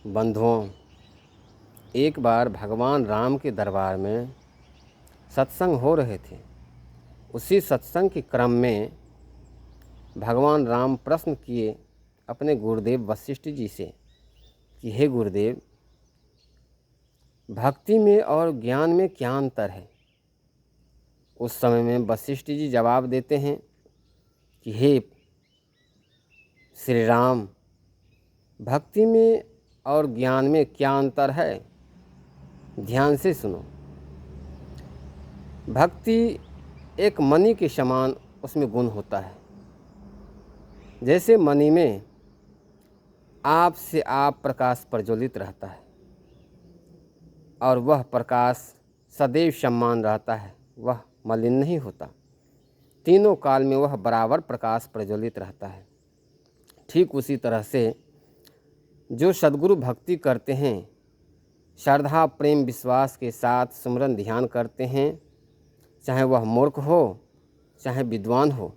बंधुओं, एक बार भगवान राम के दरबार में सत्संग हो रहे थे। उसी सत्संग के क्रम में भगवान राम प्रश्न किए अपने गुरुदेव वशिष्ठ जी से कि हे गुरुदेव, भक्ति में और ज्ञान में क्या अंतर है। उस समय में वशिष्ठ जी जवाब देते हैं कि हे श्री राम, भक्ति में और ज्ञान में क्या अंतर है, ध्यान से सुनो। भक्ति एक मणि के समान उसमें गुण होता है। जैसे मणि में आप से आप प्रकाश प्रज्वलित रहता है और वह प्रकाश सदैव समान रहता है, वह मलिन नहीं होता। तीनों काल में वह बराबर प्रकाश प्रज्वलित रहता है। ठीक उसी तरह से जो सद्गुरु भक्ति करते हैं, श्रद्धा प्रेम विश्वास के साथ सुमरन ध्यान करते हैं, चाहे वह मूर्ख हो चाहे विद्वान हो,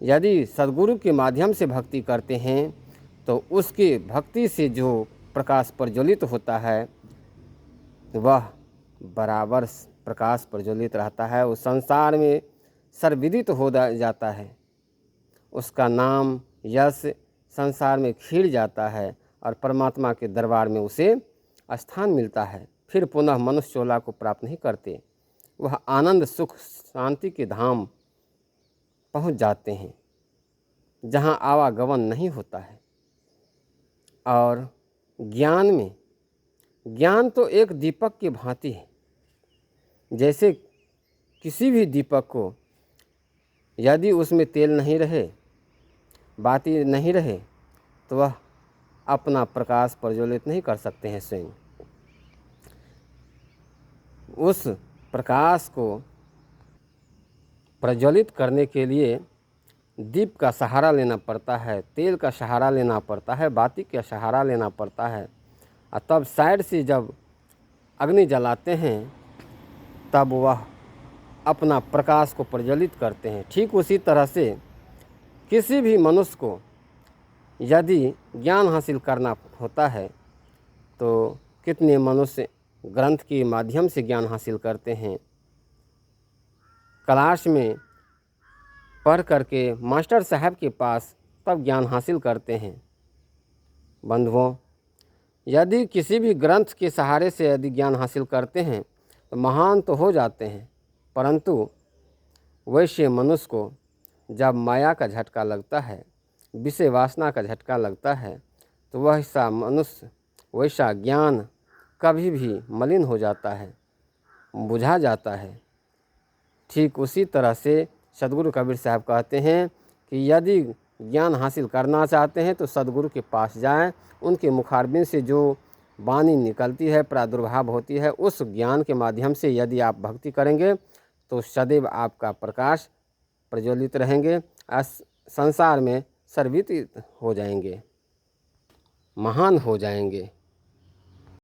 यदि सद्गुरु के माध्यम से भक्ति करते हैं तो उसके भक्ति से जो प्रकाश प्रज्वलित होता है वह बराबर प्रकाश प्रज्वलित रहता है। उस संसार में सर्वविदित हो जाता है, उसका नाम यश संसार में खिल जाता है और परमात्मा के दरबार में उसे स्थान मिलता है। फिर पुनः मनुष्य चोला को प्राप्त नहीं करते, वह आनंद सुख शांति के धाम पहुंच जाते हैं जहां आवागमन नहीं होता है। और ज्ञान में, ज्ञान तो एक दीपक की भांति है। जैसे किसी भी दीपक को यदि उसमें तेल नहीं रहे, बाती नहीं रहे, तो वह अपना प्रकाश प्रज्वलित नहीं कर सकते हैं। स्वयं उस प्रकाश को प्रज्वलित करने के लिए दीप का सहारा लेना पड़ता है, तेल का सहारा लेना पड़ता है, बाती का सहारा लेना पड़ता है। और तब साइड से जब अग्नि जलाते हैं तब वह अपना प्रकाश को प्रज्वलित करते हैं। ठीक उसी तरह से किसी भी मनुष्य को यदि ज्ञान हासिल करना होता है तो कितने मनुष्य ग्रंथ के माध्यम से ज्ञान हासिल करते हैं, क्लास में पढ़ करके मास्टर साहब के पास तब ज्ञान हासिल करते हैं। बंधुओं, यदि किसी भी ग्रंथ के सहारे से यदि ज्ञान हासिल करते हैं तो महान तो हो जाते हैं, परंतु वैसे मनुष्य को जब माया का झटका लगता है, विषय वासना का झटका लगता है, तो वैसा मनुष्य, वैसा ज्ञान कभी भी मलिन हो जाता है, बुझा जाता है। ठीक उसी तरह से सद्गुरु कबीर साहब कहते हैं कि यदि ज्ञान हासिल करना चाहते हैं तो सद्गुरु के पास जाएं। उनके मुखारबिंद से जो वाणी निकलती है, प्रादुर्भाव होती है, उस ज्ञान के माध्यम से यदि आप भक्ति करेंगे तो सदैव आपका प्रकाश प्रज्वलित रहेंगे, संसार में सर्वविदित हो जाएंगे, महान हो जाएंगे।